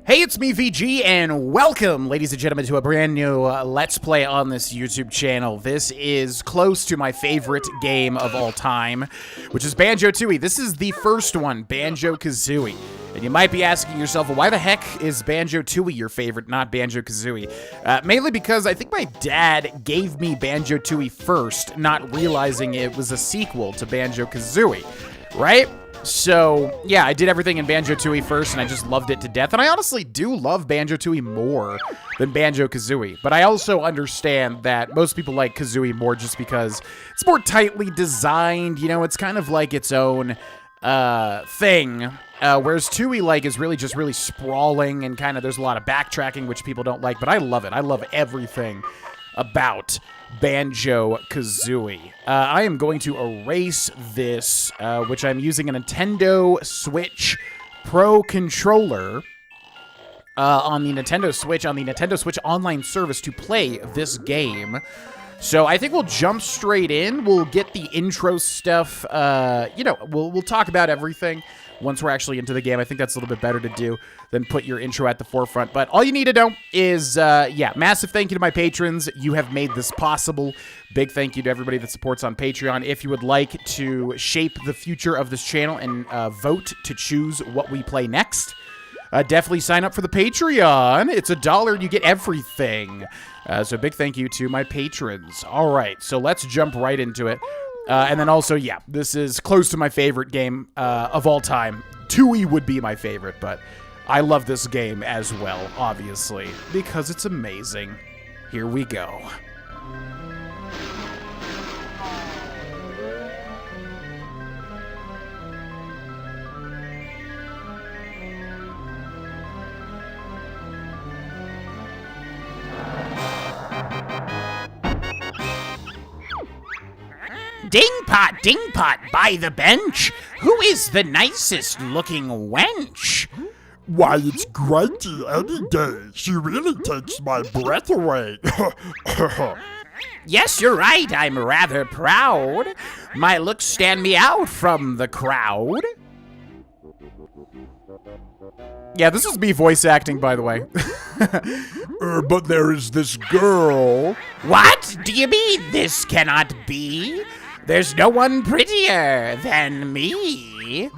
Hey, it's me, VG, and welcome, ladies and gentlemen, to a brand new Let's Play on this YouTube channel. This is close to my favorite game of all time, which is Banjo-Tooie. This is the first one, Banjo-Kazooie. And you might be asking yourself, well, why the heck is Banjo-Tooie your favorite, not Banjo-Kazooie? Mainly because I think my dad gave me Banjo-Tooie first, not realizing it was a sequel to Banjo-Kazooie, right? So, yeah, I did everything in Banjo-Tooie first, and I just loved it to death. And I honestly do love Banjo-Tooie more than Banjo-Kazooie. But I also understand that most people like Kazooie more just because it's more tightly designed. You know, it's kind of like its own thing. Whereas Tooie, like, is really just really sprawling, and kind of there's a lot of backtracking, which people don't like. But I love it. I love everything about Banjo-Kazooie. I am going to erase this, which I'm using a Nintendo Switch Pro controller on the Nintendo Switch online service to play this game. So I think we'll jump straight in. We'll get the intro stuff. You know, we'll talk about everything once we're actually into the game. I think that's a little bit better to do than put your intro at the forefront. But all you need to know is, yeah, massive thank you to my patrons. You have made this possible. Big thank you to everybody that supports on Patreon. If you would like to shape the future of this channel and vote to choose what we play next, definitely sign up for the Patreon. It's $1 and you get everything. So big thank you to my patrons. All right, so let's jump right into it. And then also, yeah, this is close to my favorite game of all time. Tooie would be my favorite, but I love this game as well, obviously, because it's amazing. Here we go. Ding pot, by the bench. Who is the nicest looking wench? Why, it's Grunty any day. She really takes my breath away. Yes, you're right, I'm rather proud. My looks stand me out from the crowd. Yeah, this is me voice acting, by the way. But there is this girl. What? Do you mean this cannot be? There's no one prettier than me.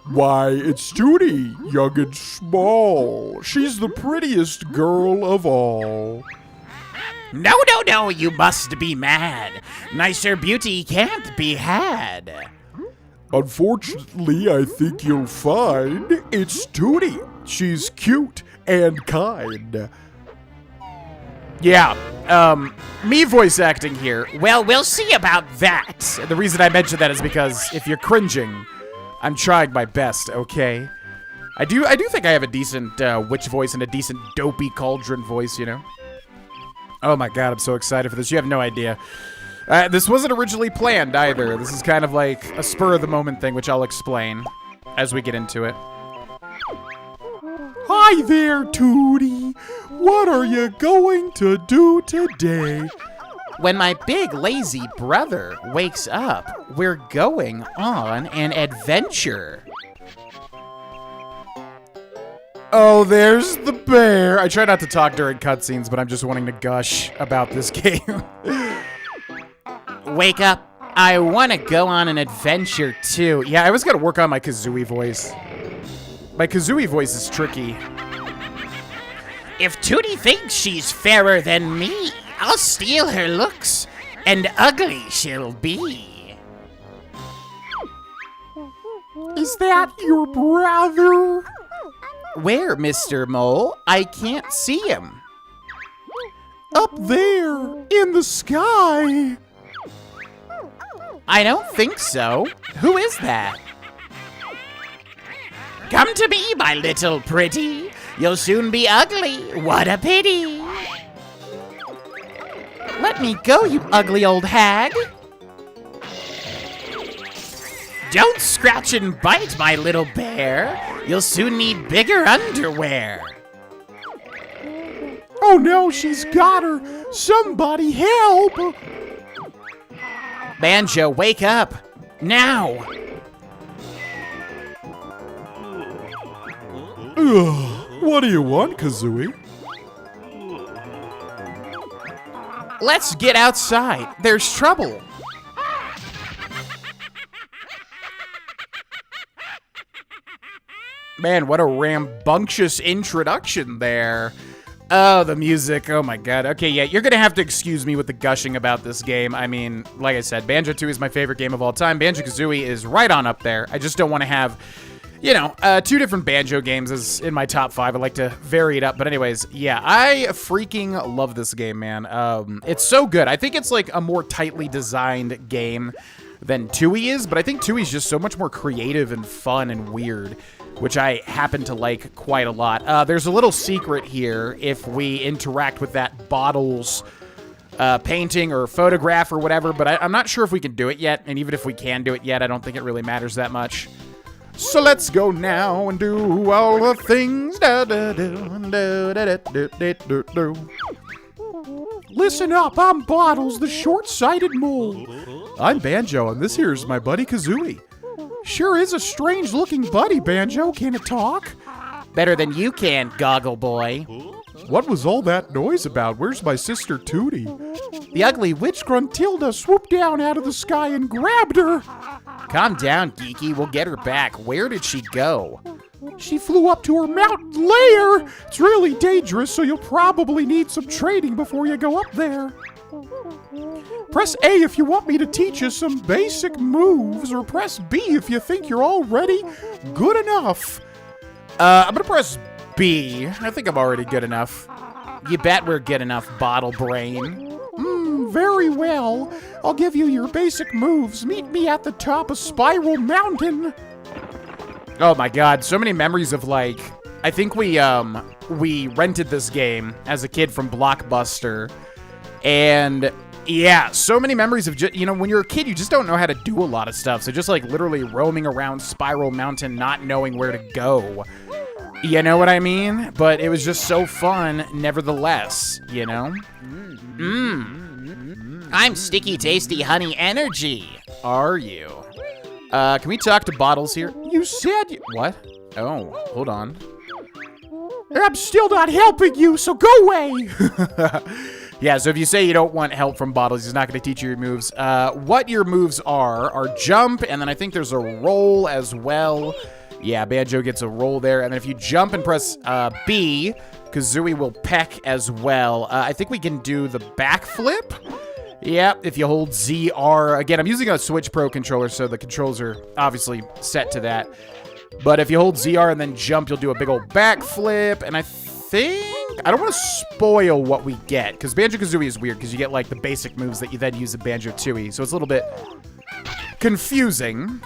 Why, it's Tootie, young and small. She's the prettiest girl of all. No, you must be mad. Nicer beauty can't be had. Unfortunately, I think you'll find it's Tootie. She's cute and kind. Yeah, me voice acting here. Well, we'll see about that. The reason I mention that is because if you're cringing, I'm trying my best, okay? I do think I have a decent witch voice and a decent dopey cauldron voice, you know? Oh my god, I'm so excited for this. You have no idea. This wasn't originally planned either. This is kind of like a spur-of-the-moment thing, which I'll explain as we get into it. Hi there, Tootie. What are you going to do today? When my big lazy brother wakes up, we're going on an adventure. Oh, there's the bear. I try not to talk during cutscenes, but I'm just wanting to gush about this game. Wake up. I want to go on an adventure too. Yeah, I always got to work on my Kazooie voice. My Kazooie voice is tricky. If Tootie thinks she's fairer than me, I'll steal her looks, and ugly she'll be. Is that your brother? Where, Mr. Mole? I can't see him. Up there, in the sky. I don't think so. Who is that? Come to me, my little pretty. You'll soon be ugly. What a pity. Let me go, you ugly old hag. Don't scratch and bite, my little bear. You'll soon need bigger underwear. Oh no, she's got her. Somebody help. Banjo, wake up. Now. What do you want, Kazooie? Let's get outside. There's trouble. Man, what a rambunctious introduction there. Oh, the music. Oh my god. Okay, yeah, you're gonna have to excuse me with the gushing about this game. I mean, like I said, Banjo-Tooie is my favorite game of all time. Banjo-Kazooie is right on up there. I just don't want to have, you know, 2 different Banjo games as in my top 5. I like to vary it up. But anyways, yeah, I freaking love this game, man. It's so good. I think it's like a more tightly designed game than Tooie is, but I think Tooie's just so much more creative and fun and weird, which I happen to like quite a lot. There's a little secret here if we interact with that bottles painting or photograph or whatever, but I'm not sure if we can do it yet, and even if we can do it yet, I don't think it really matters that much. So let's go now and do all the things. Listen up, I'm Bottles, the short-sighted mole. I'm Banjo, and this here's my buddy Kazooie. Sure is a strange-looking buddy, Banjo. Can it talk? Better than you can, Goggle Boy. What was all that noise about? Where's my sister Tootie? The ugly witch Gruntilda swooped down out of the sky and grabbed her. Calm down, Geeky. We'll get her back. Where did she go? She flew up to her mountain lair. It's really dangerous, so you'll probably need some training before you go up there. Press A if you want me to teach you some basic moves, or press B if you think you're already good enough. I'm gonna press B. I think I'm already good enough. You bet we're good enough, Bottle Brain. Very well. I'll give you your basic moves. Meet me at the top of Spiral Mountain. Oh my god, so many memories of, like, I think we rented this game as a kid from Blockbuster, and yeah, so many memories of just, you know, when you're a kid, you just don't know how to do a lot of stuff, so just like literally roaming around Spiral Mountain, not knowing where to go. You know what I mean? But it was just so fun, nevertheless, you know? I'm Sticky Tasty Honey Energy. Are you? Can we talk to Bottles here? You said What? Oh, hold on. I'm still not helping you, so go away. Yeah, so if you say you don't want help from Bottles, he's not going to teach you your moves. What your moves are jump, and then I think there's a roll as well. Yeah, Banjo gets a roll there, and then if you jump and press B, Kazooie will peck as well. I think we can do the backflip. Yeah, if you hold ZR. Again, I'm using a Switch Pro controller, so the controls are obviously set to that. But if you hold ZR and then jump, you'll do a big old backflip, and I think... I don't want to spoil what we get, because Banjo-Kazooie is weird, because you get, like, the basic moves that you then use in Banjo-Tooie, so it's a little bit confusing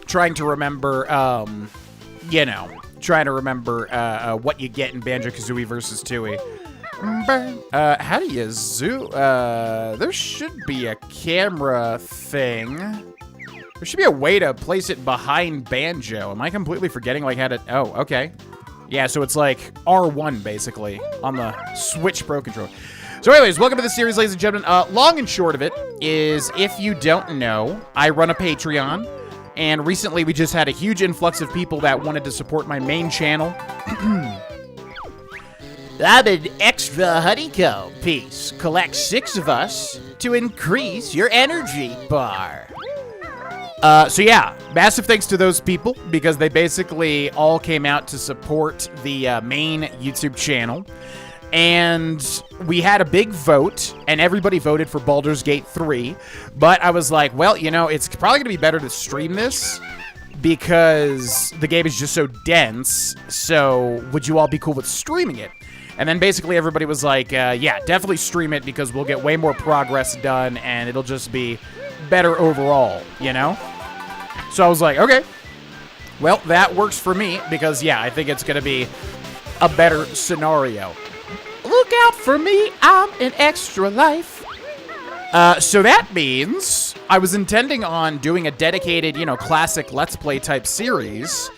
trying to remember, you know, what you get in Banjo-Kazooie versus Tooie. How do you zoom? There should be a camera thing. There should be a way to place it behind Banjo. Am I completely forgetting, like, how to... Oh, okay. Yeah, so it's like R1, basically, on the Switch Pro controller. So anyways, welcome to the series, ladies and gentlemen. Long and short of it is, if you don't know, I run a Patreon, and recently we just had a huge influx of people that wanted to support my main channel. I'm an extra honeycomb piece. Collect 6 of us to increase your energy bar. So yeah, massive thanks to those people, because they basically all came out to support the main YouTube channel. And we had a big vote, and everybody voted for Baldur's Gate 3. But I was like, well, you know, it's probably going to be better to stream this, because the game is just so dense. So would you all be cool with streaming it? And then basically everybody was like, yeah, definitely stream it, because we'll get way more progress done, and it'll just be better overall, you know? So I was like, okay, well, that works for me, because, yeah, I think it's going to be a better scenario. Look out for me, I'm an extra life. So that means I was intending on doing a dedicated, you know, classic Let's Play type series,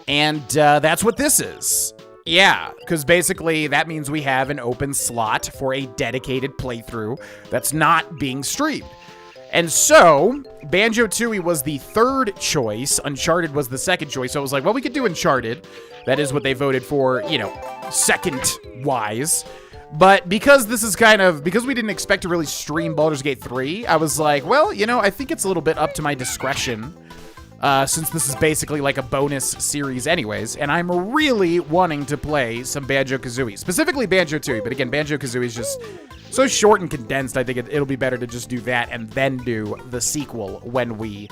and that's what this is. Yeah, because basically that means we have an open slot for a dedicated playthrough that's not being streamed. And so, Banjo-Tooie was the third choice. Uncharted was the second choice. So I was like, well, we could do Uncharted. That is what they voted for, you know, second-wise. But because this is because we didn't expect to really stream Baldur's Gate 3, I was like, well, you know, I think it's a little bit up to my discretion, since this is basically like a bonus series anyways, and I'm really wanting to play some Banjo-Kazooie, specifically Banjo-Tooie, but again, Banjo-Kazooie is just so short and condensed, I think it'll be better to just do that and then do the sequel when we,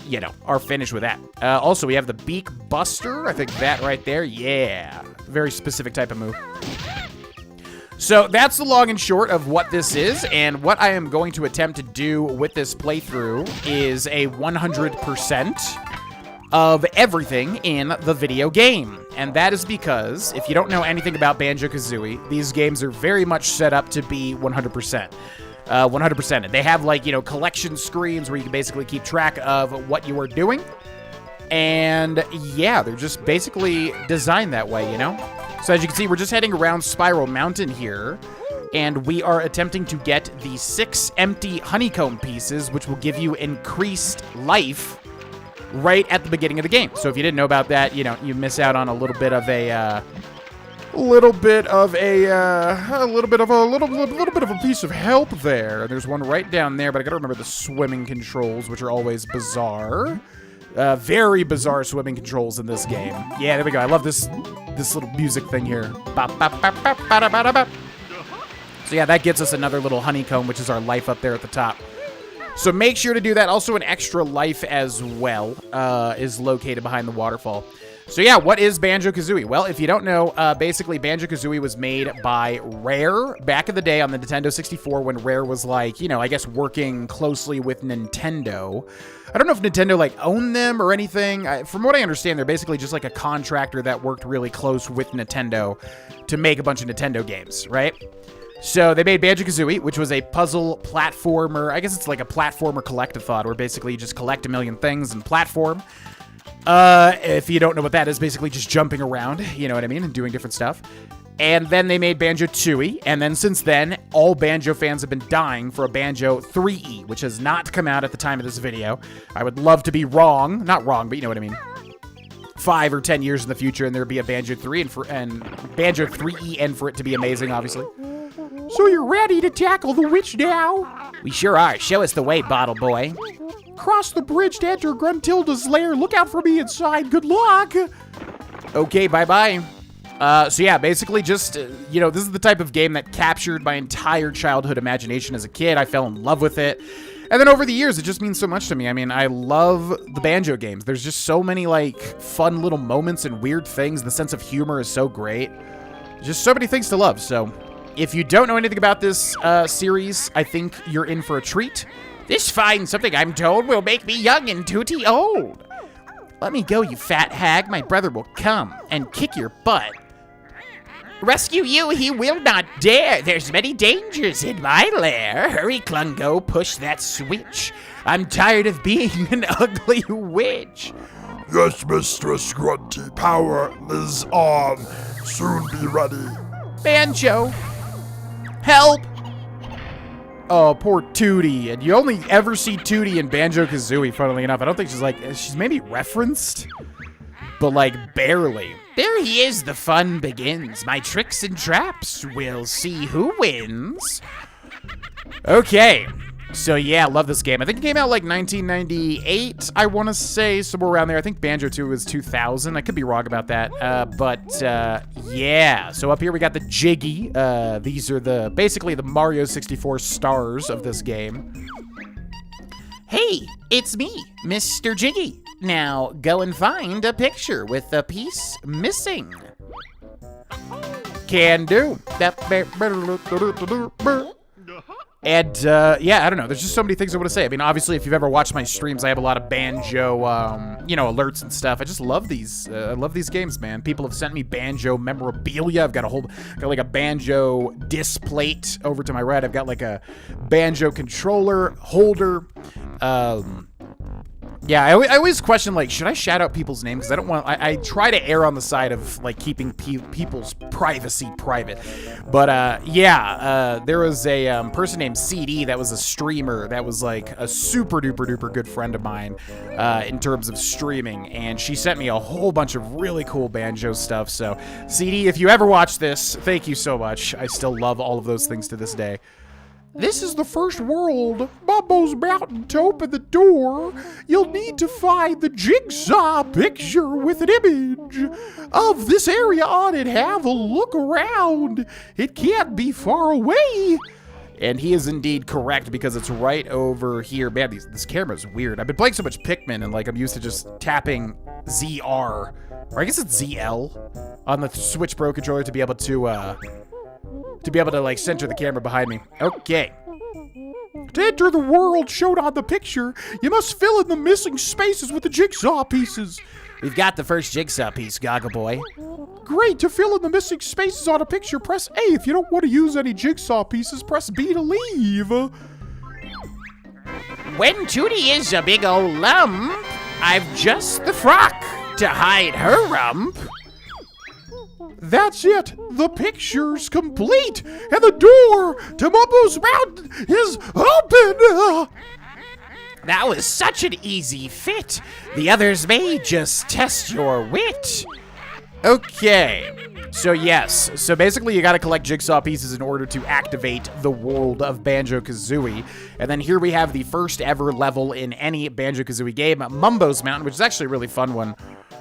you know, are finished with that. Also, we have the Beak Buster, I think that right there, yeah, very specific type of move. So that's the long and short of what this is, and what I am going to attempt to do with this playthrough is a 100% of everything in the video game. And that is because, if you don't know anything about Banjo-Kazooie, these games are very much set up to be 100%. 100%. They have, like, you know, collection screens where you can basically keep track of what you are doing. And, yeah, they're just basically designed that way, you know? So as you can see, we're just heading around Spiral Mountain here, and we are attempting to get the 6 empty honeycomb pieces, which will give you increased life right at the beginning of the game. So if you didn't know about that, you know, you miss out on a little bit of a piece of help there. There's one right down there, but I gotta remember the swimming controls, which are always bizarre. Very bizarre swimming controls in this game. Yeah, there we go. I love this little music thing here. So yeah, that gets us another little honeycomb, which is our life up there at the top. So make sure to do that. Also, an extra life as well is located behind the waterfall. So yeah, what is Banjo-Kazooie? Well, if you don't know, basically Banjo-Kazooie was made by Rare back in the day on the Nintendo 64 when Rare was like, you know, I guess working closely with Nintendo. I don't know if Nintendo like owned them or anything. From what I understand, they're basically just like a contractor that worked really close with Nintendo to make a bunch of Nintendo games, right? So they made Banjo-Kazooie, which was a puzzle platformer. I guess it's like a platformer collect-a-thought, where basically you just collect a million things and platform. If you don't know what that is, basically just jumping around, you know what I mean, and doing different stuff. And then they made Banjo-Tooie, and then since then, all Banjo fans have been dying for a Banjo-3E, which has not come out at the time of this video. I would love to be wrong. Not wrong, but you know what I mean. 5 or 10 years in the future, and there'd be a Banjo-3 and Banjo-3E, and for it to be amazing, obviously. So you're ready to tackle the witch now? We sure are. Show us the way, Bottle Boy. Cross the bridge to enter Gruntilda's lair. Look out for me inside. Good luck. Okay, bye-bye. So yeah, basically just, you know, this is the type of game that captured my entire childhood imagination as a kid. I fell in love with it. And then over the years, it just means so much to me. I mean, I love the Banjo games. There's just so many, like, fun little moments and weird things. The sense of humor is so great. Just so many things to love. So if you don't know anything about this series, I think you're in for a treat. This finds something I'm told will make me young and tooty old. Let me go, you fat hag. My brother will come and kick your butt. Rescue you, he will not dare. There's many dangers in my lair. Hurry, Klungo, push that switch. I'm tired of being an ugly witch. Yes, Mistress Grunty, power is on. Soon be ready. Banjo, help. Oh, poor Tootie. And you only ever see Tootie in Banjo-Kazooie, funnily enough. I don't think she's maybe referenced, but like barely. There he is, the fun begins. My tricks and traps, we'll see who wins. Okay, so yeah, love this game. I think it came out like 1998, I want to say, somewhere around there. I think Banjo-Tooie was 2000. I could be wrong about that, but yeah. So up here we got the Jiggy. These are basically the Mario 64 stars of this game. Hey, it's me, Mr. Jiggy. Now, go and find a picture with a piece missing. Can do. And, yeah, I don't know. There's just so many things I want to say. I mean, obviously, if you've ever watched my streams, I have a lot of Banjo, you know, alerts and stuff. I just love these. I love these games, man. People have sent me Banjo memorabilia. I've got like a Banjo disc plate over to my right. I've got like a Banjo controller holder. Yeah, I always question, like, should I shout out people's names? Because I don't want... I try to err on the side of, like, keeping people's privacy private. But, yeah, there was a person named CD that was a streamer that was, like, a super-duper-duper good friend of mine in terms of streaming. And she sent me a whole bunch of really cool banjo stuff. So, CD, if you ever watch this, thank you so much. I still love all of those things to this day. This is the first world. Mumbo's mountain. To open the door, you'll need to find the jigsaw picture with an image of this area on it. Have a look around. It can't be far away. And he is indeed correct because it's right over here. Man, this camera's weird. I've been playing so much Pikmin and like I'm used to just tapping ZR, or I guess it's ZL on the Switch Pro controller to be able to like center the camera behind me. Okay. To enter the world shown on the picture, you must fill in the missing spaces with the jigsaw pieces. We've got the first jigsaw piece, Goggle Boy. Great. To fill in the missing spaces on a picture, press A. If you don't want to use any jigsaw pieces, press B to leave. When Tootie is a big old lump, I've just the frock to hide her rump. That's it. The picture's complete, and the door to Mumbo's mountain is open. That was such an easy fit. The others may just test your wit. Okay. So yes. So basically you got to collect jigsaw pieces in order to activate the world of Banjo-Kazooie. And then here we have the first ever level in any Banjo-Kazooie game, Mumbo's Mountain, which is actually a really fun one.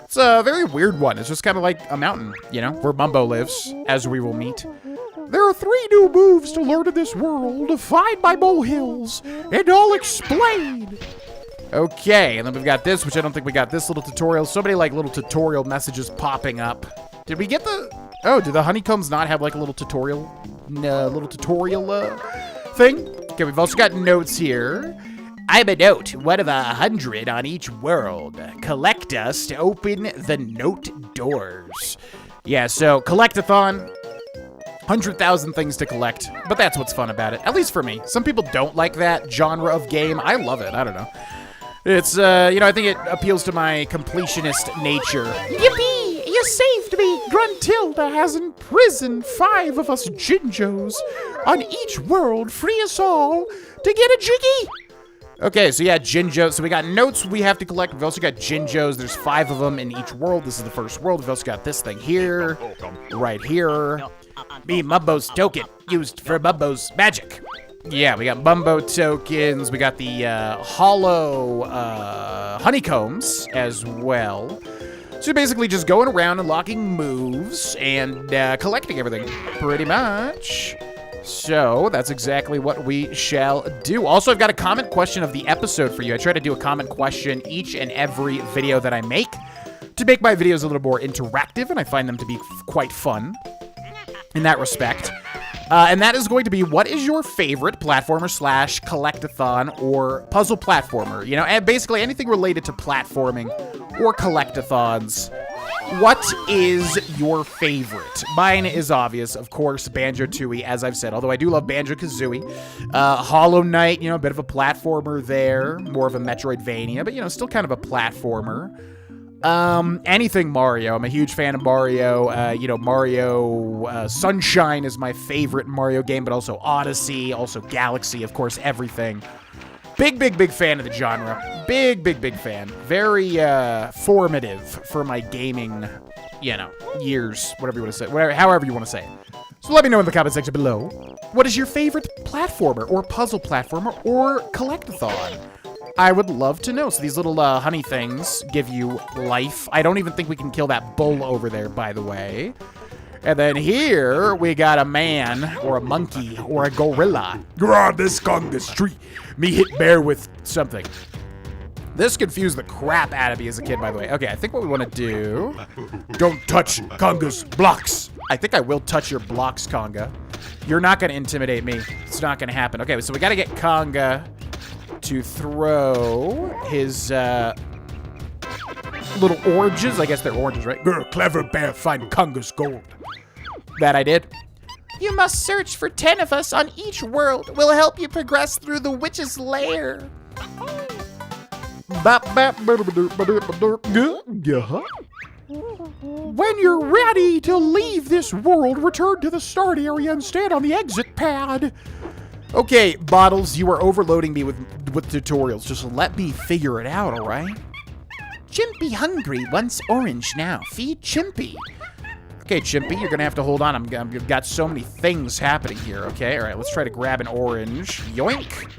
It's a very weird one. It's just kind of like a mountain, you know, where Mumbo lives, as we will meet. There are 3 new moves to learn in this world. Find my molehills, and I'll explain. Okay, and then we've got this, which I don't think we got this little tutorial. So many, like, little tutorial messages popping up. Did we get the... Oh, do the honeycombs not have, like, a little tutorial? Thing? Okay, we've also got notes here. I'm a note, one of 100 on each world. Collect us to open the note doors. Yeah, so collectathon, 100,000 things to collect, but that's what's fun about it, at least for me. Some people don't like that genre of game. I love it, I don't know. It's, you know, I think it appeals to my completionist nature. Yippee! You saved me! Gruntilda has imprisoned 5 of us Jinjos on each world. Free us all to get a jiggy! Okay, so yeah, Jinjos. So we got notes we have to collect. We've also got Jinjos. There's 5 of them in each world. This is the first world. We've also got this thing here, right here. Me, Mumbo's token, used for Mumbo's magic. Yeah, we got Mumbo tokens. We got the hollow honeycombs as well. So basically just going around unlocking moves and collecting everything, pretty much. So that's exactly what we shall do. Also, I've got a comment question of the episode for you. I try to do a comment question each and every video that I make to make my videos a little more interactive, and I find them to be quite fun in that respect. And that is going to be, what is your favorite platformer slash collectathon or puzzle platformer? You know, and basically anything related to platforming or collectathons. What is your favorite? Mine is obvious, of course, Banjo-Tooie, as I've said, although I do love Banjo-Kazooie. Hollow Knight, you know, a bit of a platformer there, more of a Metroidvania, but, you know, still kind of a platformer. Anything Mario. I'm a huge fan of Mario. You know, Mario Sunshine is my favorite Mario game, but also Odyssey, also Galaxy, of course, everything. Big fan of the genre. Big fan. Very formative for my gaming, you know, years, whatever you want to say, whatever, however you want to say it. So let me know in the comment section below. What is your favorite platformer or puzzle platformer or collectathon? I would love to know. So these little honey things give you life. I don't even think we can kill that bull over there, by the way. And then here we got a man or a monkey or a gorilla. Grab this Congus tree. Me hit bear with something. This confused the crap out of me as a kid, by the way. Okay, I think what we want to do... Don't touch Conga's blocks. I think I will touch your blocks, Conga. You're not going to intimidate me. It's not going to happen. Okay, so we got to get Conga to throw his little oranges. I guess they're oranges, right? Grr, clever bear, find Conga's gold. That I did. You must search for 10 of us on each world. We'll help you progress through the witch's lair. When you're ready to leave this world, return to the start area and stand on the exit pad. Okay, Bottles, you are overloading me with tutorials. Just let me figure it out, all right? Chimpy hungry, wants orange now. Feed Chimpy. Okay, Chimpy, you're gonna have to hold on. I've got so many things happening here, okay? All right, let's try to grab an orange. Yoink.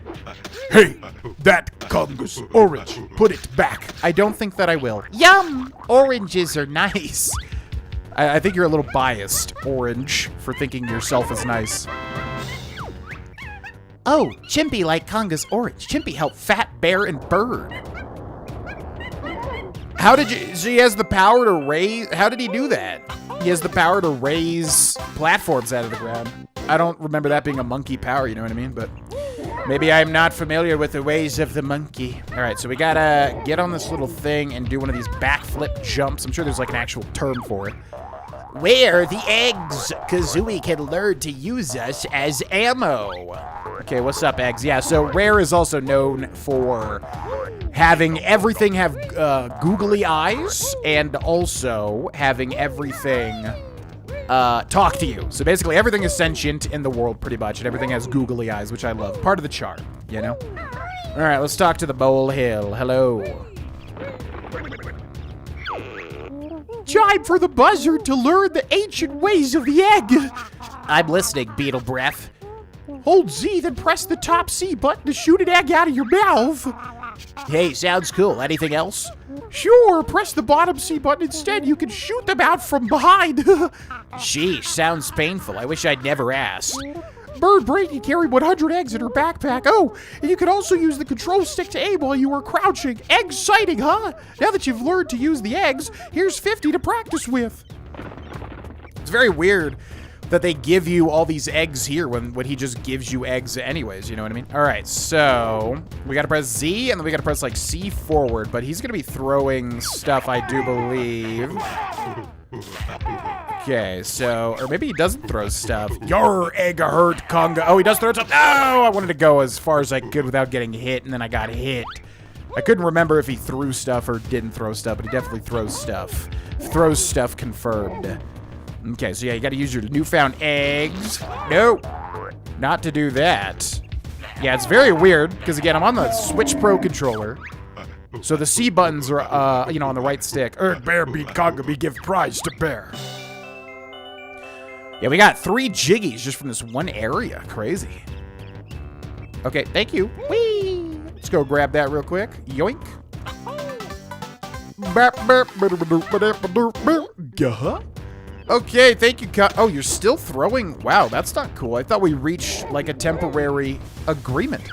Hey, that Congus orange. Put it back. I don't think that I will. Yum! Oranges are nice. I think you're a little biased, Orange, for thinking yourself is nice. Oh, Chimpy like Conga's orange. Chimpy helped Fat Bear and Bird. How did you... So he has the power to raise... How did he do that? He has the power to raise platforms out of the ground. I don't remember that being a monkey power, you know what I mean? But maybe I'm not familiar with the ways of the monkey. All right, so we gotta get on this little thing and do one of these backflip jumps. I'm sure there's like an actual term for it. Where are the eggs? Kazooie can learn to use us as ammo. Okay, what's up, Eggs? Yeah, so Rare is also known for having everything have googly eyes and also having everything talk to you. So basically everything is sentient in the world pretty much, and everything has googly eyes, which I love. Part of the charm, you know? All right, let's talk to the Mole Hill. Hello. Time for the buzzard to learn the ancient ways of the egg. I'm listening, Beetle Breath. Hold Z, then press the top C button to shoot an egg out of your mouth. Hey, sounds cool. Anything else? Sure, press the bottom C button instead. You can shoot them out from behind. Sheesh, sounds painful. I wish I'd never asked. Bird Brain can carry 100 eggs in her backpack. Oh, and you can also use the control stick to aim while you are crouching. Exciting, huh? Now that you've learned to use the eggs, here's 50 to practice with. It's very weird that they give you all these eggs here when he just gives you eggs anyways, you know what I mean? All right, so we gotta press Z, and then we gotta press, like, C forward, but he's gonna be throwing stuff, I do believe. Okay, so, or maybe he doesn't throw stuff. Your egg hurt, Conga. Oh, he does throw stuff. No, I wanted to go as far as I could without getting hit, and then I got hit. I couldn't remember if he threw stuff or didn't throw stuff, but he definitely throws stuff. Throws stuff confirmed. Okay, so yeah, you gotta use your newfound eggs. No, not to do that. Yeah, it's very weird, because again, I'm on the Switch Pro controller. So the C buttons are, you know, on the right stick. Bear beat Conga, give prize to Bear. Yeah, we got 3 jiggies just from this one area. Crazy. Okay, thank you. Whee! Let's go grab that real quick. Yoink. Okay, thank you. Oh, you're still throwing? Wow, that's not cool. I thought we reached, like, a temporary agreement.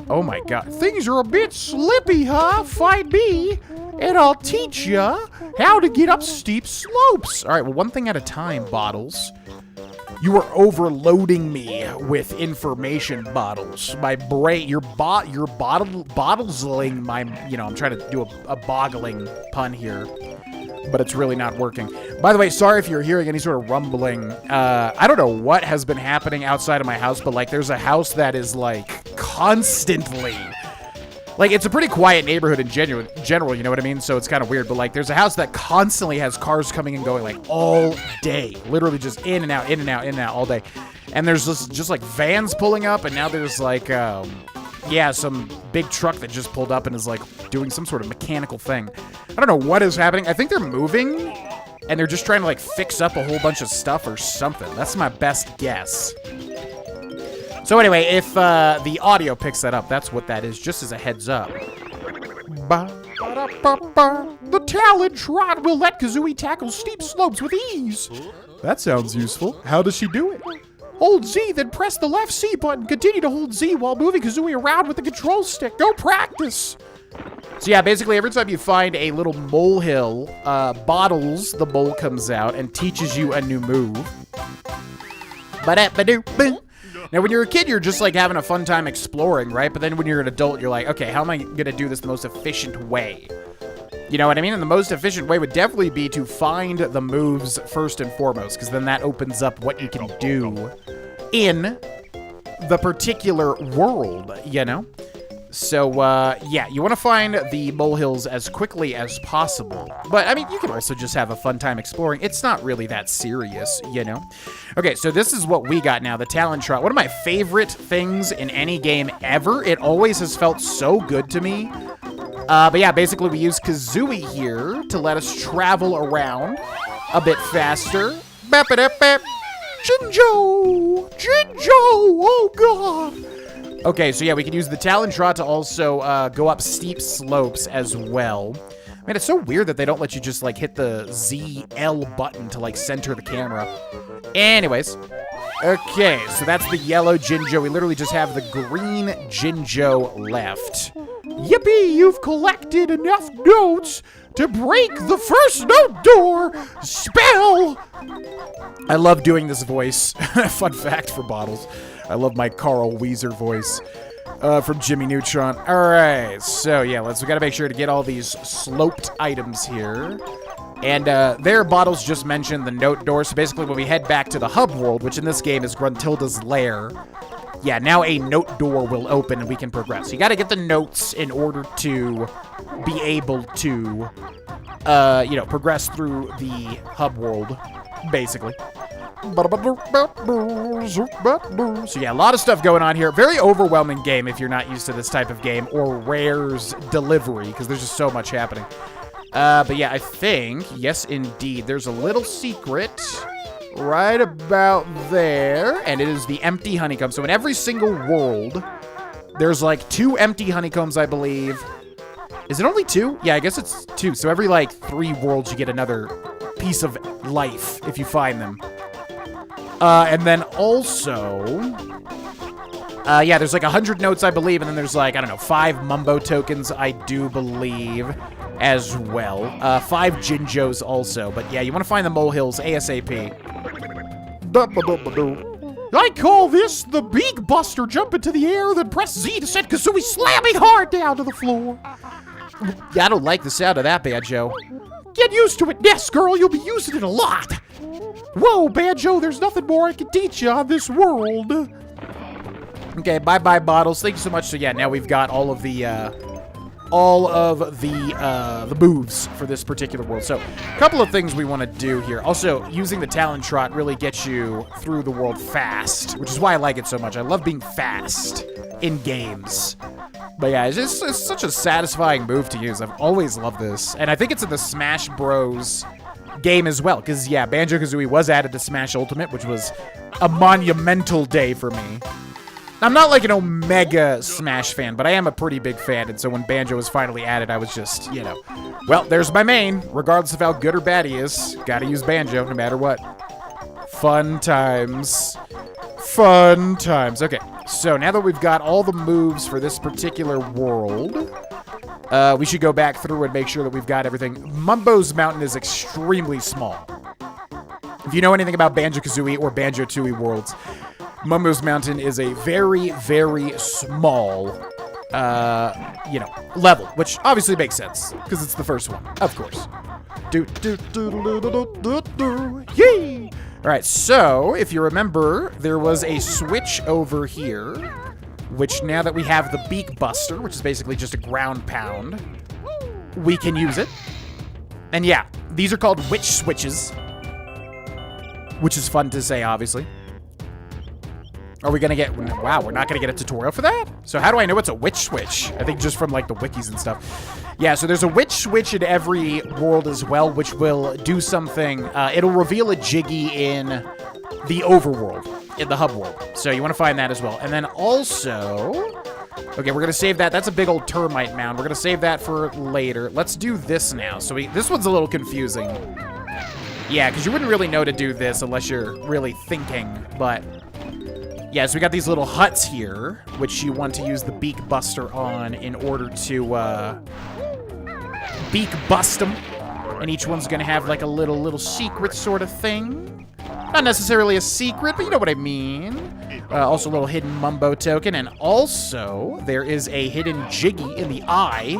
Oh, my God. Things are a bit slippy, huh? Find me, and I'll teach ya how to get up steep slopes. All right, well, one thing at a time, Bottles. You are overloading me with information, Bottles. My brain, you're bottlesling my, you know, I'm trying to do a boggling pun here, but it's really not working. By the way, sorry if you're hearing any sort of rumbling. I don't know what has been happening outside of my house, but, like, there's a house that is, like, constantly... Like, it's a pretty quiet neighborhood in general, you know what I mean? So it's kind of weird, but, like, there's a house that constantly has cars coming and going, like, all day. Literally just in and out, in and out, in and out all day. And there's just like, vans pulling up, and now there's, like, yeah, some big truck that just pulled up and is, like, doing some sort of mechanical thing. I don't know what is happening. I think they're moving, and they're just trying to, like, fix up a whole bunch of stuff or something. That's my best guess. So anyway, if the audio picks that up, that's what that is, just as a heads up. The talent trot will let Kazooie tackle steep slopes with ease. That sounds useful. How does she do it? Hold Z, then press the left C button. Continue to hold Z while moving Kazooie around with the control stick. Go practice. So yeah, basically every time you find a little molehill, Bottles, the mole, comes out and teaches you a new move. Ba-da-ba-doo-boo. Now, when you're a kid, you're just, like, having a fun time exploring, right? But then when you're an adult, you're like, okay, how am I going to do this the most efficient way? You know what I mean? And the most efficient way would definitely be to find the moves first and foremost, because then that opens up what you can do in the particular world, you know? So, yeah, you want to find the molehills as quickly as possible. But, I mean, you can also just have a fun time exploring. It's not really that serious, you know? Okay, so this is what we got now, the Talon Trot. One of my favorite things in any game ever. It always has felt so good to me. But yeah, basically we use Kazooie here to let us travel around a bit faster. Bap-a-dap-bap. Jinjo! Jinjo! Oh, God! Okay, so yeah, we can use the Talon Trot to also go up steep slopes as well. Man, it's so weird that they don't let you just, like, hit the ZL button to, like, center the camera. Anyways. Okay, so that's the yellow Jinjo. We literally just have the green Jinjo left. Yippee! You've collected enough notes to break the first note door spell! I love doing this voice. Fun fact for Bottles. I love my Carl Weezer voice from Jimmy Neutron. All right, so yeah, we gotta make sure to get all these sloped items here. And there, Bottles just mentioned the note door. So basically, when we head back to the hub world, which in this game is Gruntilda's lair, yeah, now a note door will open and we can progress. So you gotta get the notes in order to be able to, you know, progress through the hub world, basically. So yeah, a lot of stuff going on here. Very overwhelming game if you're not used to this type of game, or Rare's delivery, because there's just so much happening. But yeah, I think, yes indeed, there's a little secret right about there, and it is the empty honeycomb. So in every single world, there's like 2 empty honeycombs, I believe. Is it only 2? Yeah, I guess it's 2. So every like 3 worlds, you get another piece of life if you find them. And then also, yeah, there's like 100 notes, I believe, and then there's like, I don't know, 5 Mumbo tokens, I do believe, as well. 5 Jinjos also, but yeah, you want to find the molehills ASAP. I call this the Beak Buster. Jump into the air, then press Z to send Kazooie slamming hard down to the floor. Yeah, I don't like the sound of that, Banjo. Get used to it, Nest Girl. You'll be using it a lot. Whoa, Banjo, there's nothing more I can teach you on this world. Okay, bye-bye, Bottles. Thank you so much. So yeah, now we've got all of the moves for this particular world. So a couple of things we want to do here. Also, using the Talon Trot really gets you through the world fast, which is why I like it so much. I love being fast in games. But yeah, it's such a satisfying move to use. I've always loved this. And I think it's in the Smash Bros. Game as well, because yeah, Banjo-Kazooie was added to Smash Ultimate, which was a monumental day for me. I'm not like an Omega Smash fan, but I am a pretty big fan, and so when Banjo was finally added, I was just, you know, well, there's my main. Regardless of how good or bad he is, gotta use Banjo no matter what. Fun times. Fun times. Okay, so now that we've got all the moves for this particular world, we should go back through and make sure that we've got everything. Mumbo's mountain is extremely small. If you know anything about Banjo-Kazooie or Banjo-Tooie worlds, Mumbo's mountain is a very, very small, you know, level, which obviously makes sense, because it's the first one, of course. Yee! All right, so if you remember, there was a switch over here, which now that we have the Beak Buster, which is basically just a ground pound, we can use it. And yeah, these are called witch switches, which is fun to say, obviously. Are we gonna get, wow, we're not gonna get a tutorial for that? So how do I know it's a witch switch? I think just from like the wikis and stuff. Yeah, so there's a witch switch in every world as well, which will do something, it'll reveal a Jiggy in the overworld, in the hub world. So you wanna find that as well. And then also, okay, we're gonna save that. That's a big old termite mound. We're gonna save that for later. Let's do this now. So this one's a little confusing. Yeah, because you wouldn't really know to do this unless you're really thinking, but yeah, so we got these little huts here, which you want to use the Beak Buster on in order to beak bust them. And each one's gonna have like a little secret sort of thing. Not necessarily a secret, but you know what I mean. Also a little hidden Mumbo token, and also there is a hidden Jiggy in the eye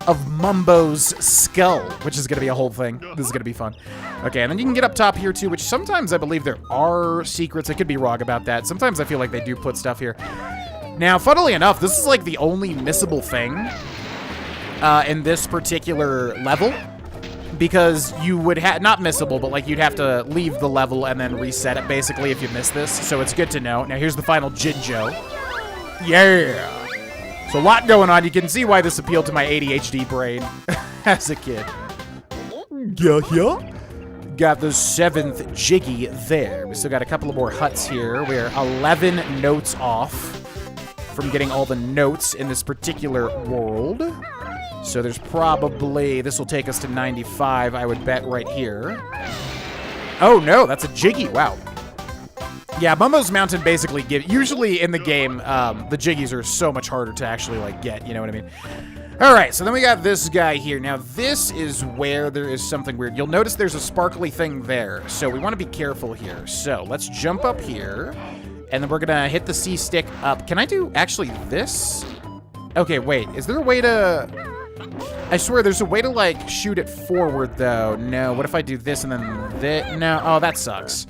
of Mumbo's skull, which is gonna be a whole thing. This is gonna be fun. Okay, and then you can get up top here too, which sometimes I believe there are secrets. I could be wrong about that. Sometimes I feel like they do put stuff here. Now, funnily enough, this is like the only missable thing in this particular level, because you would have, not missable, but like you'd have to leave the level and then reset it basically if you miss this, so it's good to know. Now here's the final Jinjo. Yeah! So a lot going on. You can see why this appealed to my ADHD brain as a kid. Yeah. Got the 7th Jiggy there. We still got a couple of more huts here. We're 11 notes off from getting all the notes in this particular world. So there's probably, this will take us to 95, I would bet, right here. Oh no, that's a Jiggy, wow. Yeah, Mumbo's Mountain basically usually in the game, the Jiggies are so much harder to actually, like, get, you know what I mean? All right, so then we got this guy here. Now, this is where there is something weird. You'll notice there's a sparkly thing there, so we want to be careful here. So let's jump up here, and then we're going to hit the C stick up. Can I do, actually, this? Okay, wait, is there a way to... I swear, there's a way to, like, shoot it forward, though. No, what if I do this and then this? No, oh, that sucks.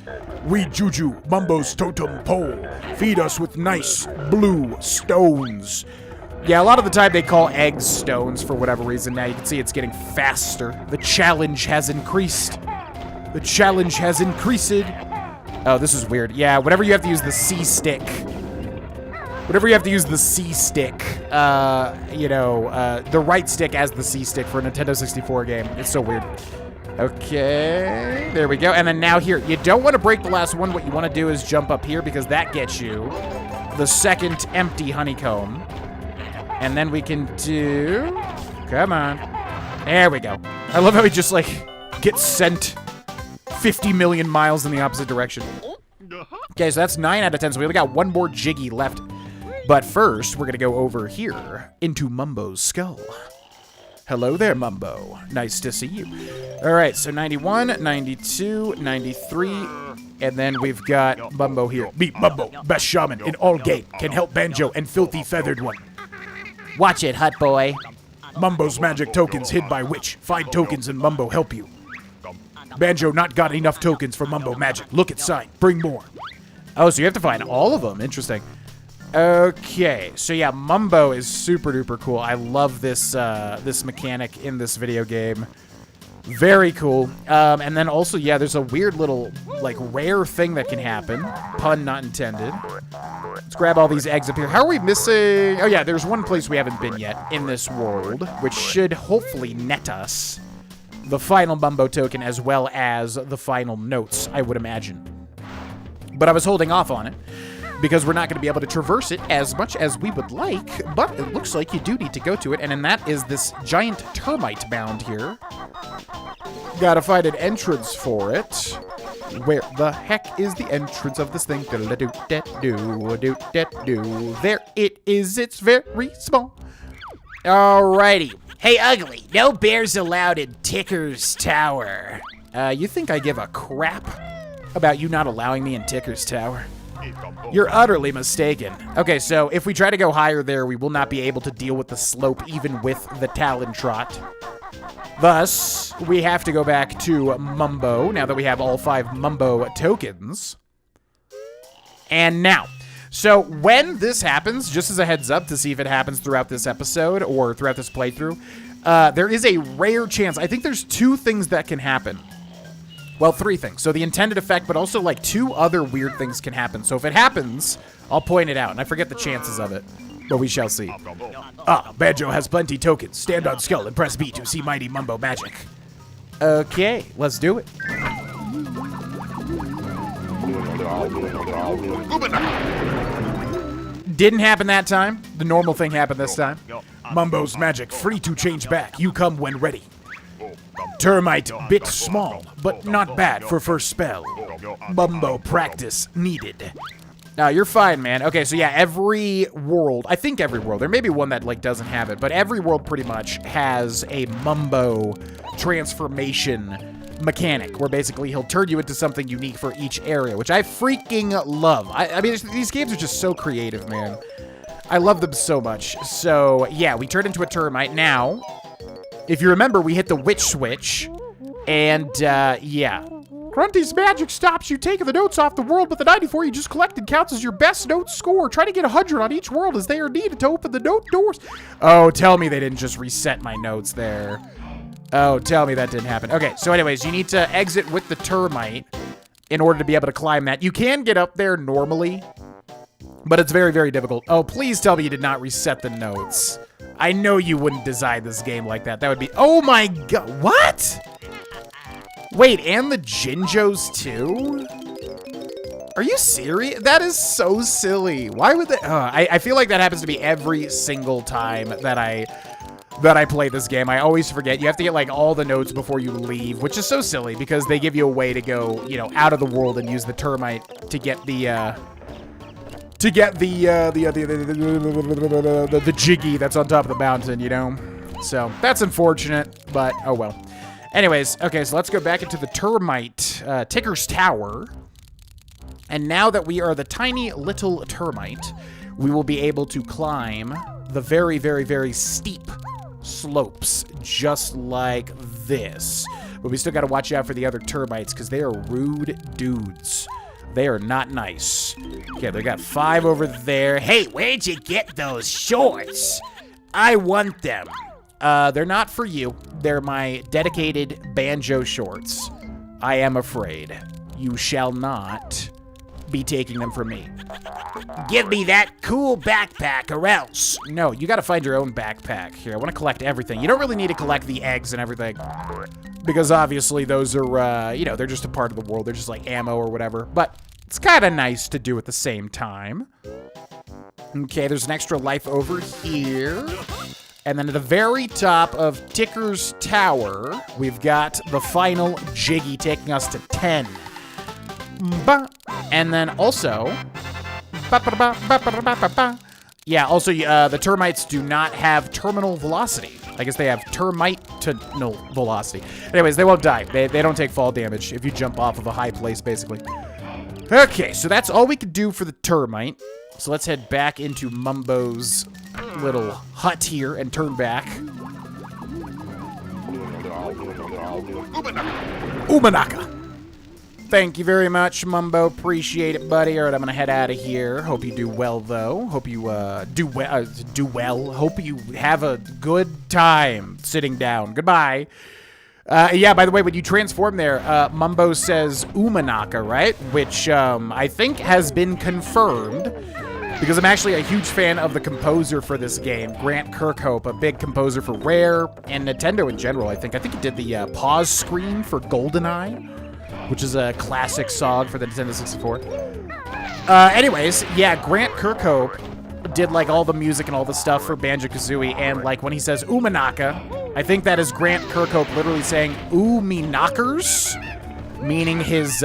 We juju Mumbo's totem pole. Feed us with nice blue stones. Yeah, a lot of the time they call eggs stones for whatever reason. Now you can see it's getting faster. The challenge has increased. The challenge has increased. Oh, this is weird. Yeah, whenever you have to use the C stick. Whenever you have to use the C stick, the right stick as the C stick for a Nintendo 64 game. It's so weird. Okay, there we go. And then now here, you don't want to break the last one. What you want to do is jump up here because that gets you the second empty honeycomb. And then we can do, come on. There we go. I love how he just like gets sent 50 million miles in the opposite direction. Okay, so that's 9 out of 10. So we only got one more Jiggy left. But first, we're going to go over here into Mumbo's skull. Hello there, Mumbo. Nice to see you. All right, so 91, 92, 93, and then we've got Mumbo here. Meet Mumbo, best shaman in all game. Can help Banjo and Filthy Feathered One. Watch it, Hut Boy. Mumbo's magic tokens hid by witch. Find tokens and Mumbo help you. Banjo not got enough tokens for Mumbo magic. Look at sign. Bring more. Oh, so you have to find all of them. Interesting. Okay, so yeah, Mumbo is super duper cool. I love this this mechanic in this video game. Very cool. And then also, yeah, there's a weird little, like, rare thing that can happen. Pun not intended. Let's grab all these eggs up here. How are we missing? Oh, yeah, there's one place we haven't been yet in this world, which should hopefully net us the final Mumbo token as well as the final notes, I would imagine. But I was holding off on it because we're not going to be able to traverse it as much as we would like, but it looks like you do need to go to it, and that is this giant termite mound here. Gotta find an entrance for it. Where the heck is the entrance of this thing? There it is. It's very small. Alrighty. Hey, Ugly, no bears allowed in Ticker's Tower. You think I give a crap about you not allowing me in Ticker's Tower? You're utterly mistaken. Okay, so if we try to go higher there, we will not be able to deal with the slope even with the Talon Trot. Thus, we have to go back to Mumbo, now that we have all 5 Mumbo tokens. And now, so when this happens, just as a heads up to see if it happens throughout this episode or throughout this playthrough, there is a rare chance. I think there's 2 things that can happen. Well, 3 things. So the intended effect, but also like 2 other weird things can happen. So if it happens, I'll point it out, and I forget the chances of it. But we shall see. Ah, Banjo has plenty tokens. Stand on skull and press B to see mighty Mumbo magic. Okay, let's do it. Didn't happen that time. The normal thing happened this time. Mumbo's magic free to change back. You come when ready. Termite bit small, but not bad for first spell. Mumbo practice needed. No, you're fine, man. Okay, so yeah, every world, I think every world, there may be one that like doesn't have it, but every world pretty much has a Mumbo transformation mechanic, where basically he'll turn you into something unique for each area, which I freaking love. I mean, these games are just so creative, man. I love them so much. So yeah, we turn into a termite. Now, if you remember, we hit the witch switch, and yeah, Grunty's magic stops you taking the notes off the world, but the 94 you just collected counts as your best note score. Try to get 100 on each world as they are needed to open the note doors. Oh, tell me they didn't just reset my notes there. Oh, tell me that didn't happen. Okay, so anyways, you need to exit with the termite in order to be able to climb that. You can get up there normally, but it's very, very difficult. Oh, please tell me you did not reset the notes. I know you wouldn't design this game like that. That would be... Oh my god. What? Wait, and the Jinjos too? Are you serious? That is so silly. Why would they... I feel like that happens to me every single time that I play this game. I always forget. You have to get like all the notes before you leave, which is so silly because they give you a way to go, you know, out of the world and use the termite to get the jiggy that's on top of the mountain, you know? So that's unfortunate, but oh well. Anyways, okay, so let's go back into the termite Ticker's Tower. And now that we are the tiny little termite, we will be able to climb the very, very, very steep slopes, just like this. But we still got to watch out for the other termites because they are rude dudes. They are not nice. Okay, they got 5 over there. Hey, where'd you get those shorts? I want them. They're not for you. They're my dedicated banjo shorts. I am afraid you shall not be taking them from me. Give me that cool backpack or else. No, you gotta find your own backpack. Here, I want to collect everything. You don't really need to collect the eggs and everything, because obviously those are, you know, they're just a part of the world. They're just like ammo or whatever, but it's kind of nice to do at the same time. Okay, there's an extra life over here. And then at the very top of Ticker's Tower, we've got the final Jiggy taking us to 10. And then also... Yeah, also, the termites do not have terminal velocity. I guess they have termite-terminal velocity. Anyways, they won't die. They don't take fall damage if you jump off of a high place, basically. Okay, so that's all we could do for the termite. So let's head back into Mumbo's little hut here and turn back. Umanaka. Thank you very much, Mumbo. Appreciate it, buddy. All right, I'm gonna head out of here. Hope you do well, though. Hope you do well. Hope you have a good time sitting down. Goodbye. Yeah, by the way, when you transform there, Mumbo says Umanaka, right? Which I think has been confirmed. Because I'm actually a huge fan of the composer for this game, Grant Kirkhope, a big composer for Rare and Nintendo in general, I think. I think he did the pause screen for GoldenEye, which is a classic song for the Nintendo 64. Anyways, yeah, Grant Kirkhope did like all the music and all the stuff for Banjo-Kazooie, and like when he says Umanaka, I think that is Grant Kirkhope literally saying "Ooh me knockers," meaning his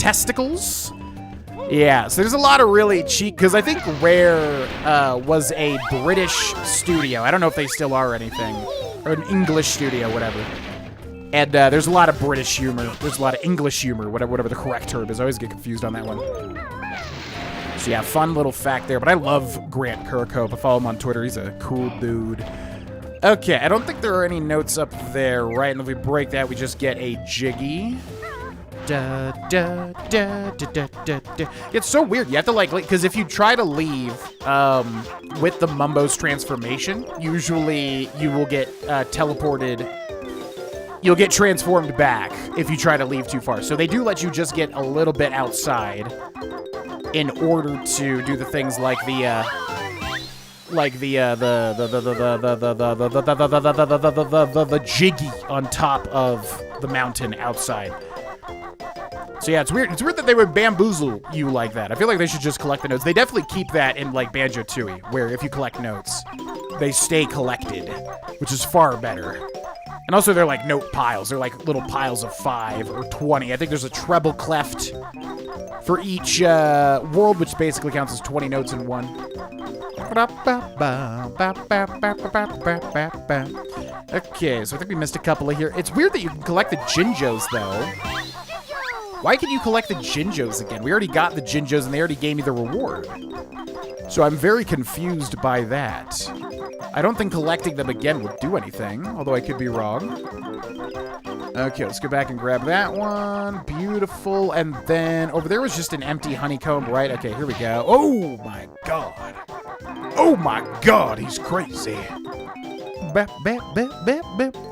testicles. Yeah, so there's a lot of really cheap, because I think Rare was a British studio. I don't know if they still are or anything, or an English studio, whatever. And there's a lot of British humor. There's a lot of English humor, whatever the correct term is. I always get confused on that one. So yeah, fun little fact there. But I love Grant Kirkhope. I follow him on Twitter. He's a cool dude. Okay, I don't think there are any notes up there, right? And if we break that, we just get a Jiggy. Da, da, da, da, da, da, da. It's so weird. You have to like, because if you try to leave with the Mumbo's transformation, usually you will get teleported. You'll get transformed back if you try to leave too far. So they do let you just get a little bit outside in order to do the things like the Jiggy on top of the mountain outside. So yeah, it's weird. It's weird that they would bamboozle you like that. I feel like they should just collect the notes. They definitely keep that in like Banjo-Tooie, where if you collect notes, they stay collected, which is far better. And also they're like note piles. They're like little piles of 5 or 20. I think there's a treble cleft for each world, which basically counts as 20 notes in one. Okay, so I think we missed a couple of here. It's weird that you can collect the Jinjos, though. Why can you collect the Jinjos again? We already got the Jinjos, and they already gave me the reward. So I'm very confused by that. I don't think collecting them again would do anything, although I could be wrong. Okay, let's go back and grab that one. Beautiful. And then over there was just an empty honeycomb, right? Okay, here we go. Oh, my God. Oh my God, he's crazy.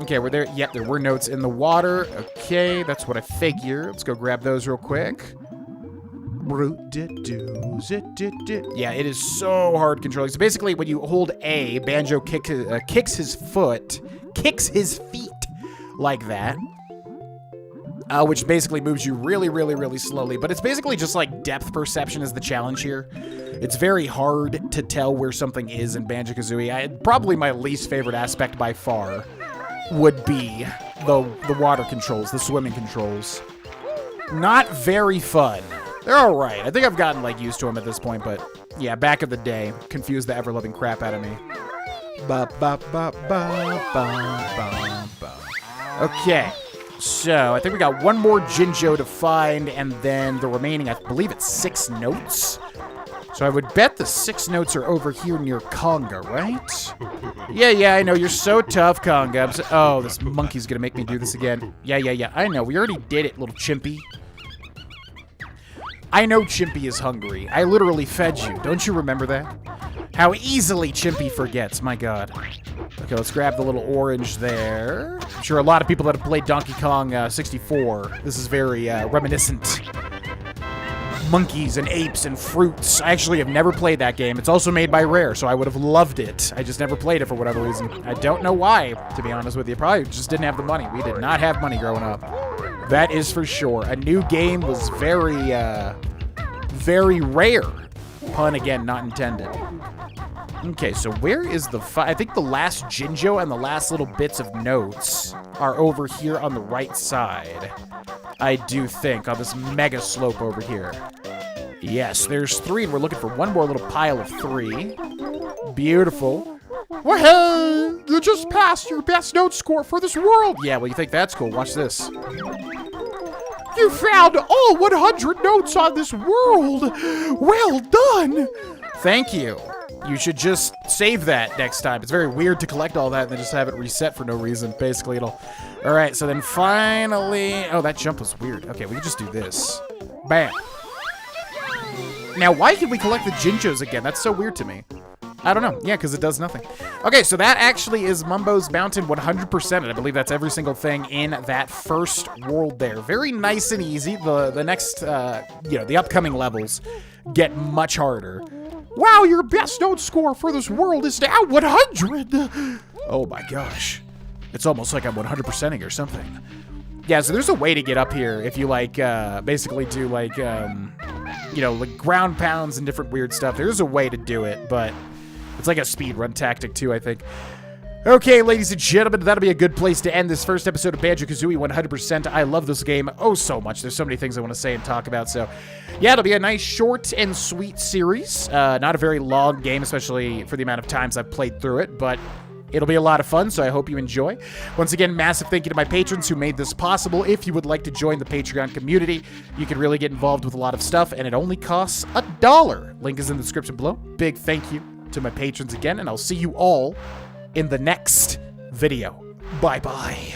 Okay, we're there. Yep, there were notes in the water. Okay, that's what I figure. Let's go grab those real quick. Yeah, it is so hard controlling. So basically, when you hold A, Banjo kicks his feet like that. Which basically moves you really, really, really slowly. But it's basically just like depth perception is the challenge here. It's very hard to tell where something is in Banjo-Kazooie. Probably my least favorite aspect by far would be the water controls, the swimming controls. Not very fun. They're all right. I think I've gotten like used to them at this point, but yeah, back in the day, confused the ever-loving crap out of me. Okay. So, I think we got one more Jinjo to find, and then the remaining, I believe it's 6 notes. So I would bet the 6 notes are over here near Conga, right? Yeah, I know. You're so tough, Conga. Oh, this monkey's gonna make me do this again. Yeah. I know. We already did it, little chimpy. I know Chimpy is hungry. I literally fed you. Don't you remember that? How easily Chimpy forgets. My God. Okay, let's grab the little orange there. I'm sure a lot of people that have played Donkey Kong 64, this is very reminiscent. Monkeys and apes and fruits. I actually have never played that game. It's also made by Rare, so I would have loved it. I just never played it for whatever reason. I don't know why, to be honest with you. Probably just didn't have the money. We did not have money growing up. That is for sure. A new game was very rare. Pun again, not intended. Okay, so where is the I think the last Jinjo and the last little bits of notes are over here on the right side. I do think, on this mega slope over here. Yes, there's 3, and we're looking for one more little pile of 3. Beautiful. Well, hey, you just passed your best note score for this world. Yeah, well, you think that's cool. Watch this. You found all 100 notes on this world. Well done. Thank you. You should just save that next time. It's very weird to collect all that and then just have it reset for no reason. Basically, it'll... All right, so then finally... Oh, that jump was weird. Okay, we can just do this. Bam. Now, why did we collect the Jinjos again? That's so weird to me. I don't know. Yeah, because it does nothing. Okay, so that actually is Mumbo's Mountain 100%, and I believe that's every single thing in that first world there. Very nice and easy. The next, the upcoming levels get much harder. Wow, your best note score for this world is now 100. Oh my gosh. It's almost like I'm 100%ing or something. Yeah, so there's a way to get up here if you, like, basically do, like, like ground pounds and different weird stuff. There's a way to do it, but it's like a speedrun tactic, too, I think. Okay, ladies and gentlemen, that'll be a good place to end this first episode of Banjo-Kazooie 100%. I love this game oh so much. There's so many things I want to say and talk about, so yeah, it'll be a nice short and sweet series. Not a very long game, especially for the amount of times I've played through it, but it'll be a lot of fun, so I hope you enjoy. Once again, massive thank you to my patrons who made this possible. If you would like to join the Patreon community, you can really get involved with a lot of stuff, and it only costs $1. Link is in the description below. Big thank you to my patrons again, and I'll see you all in the next video. Bye-bye.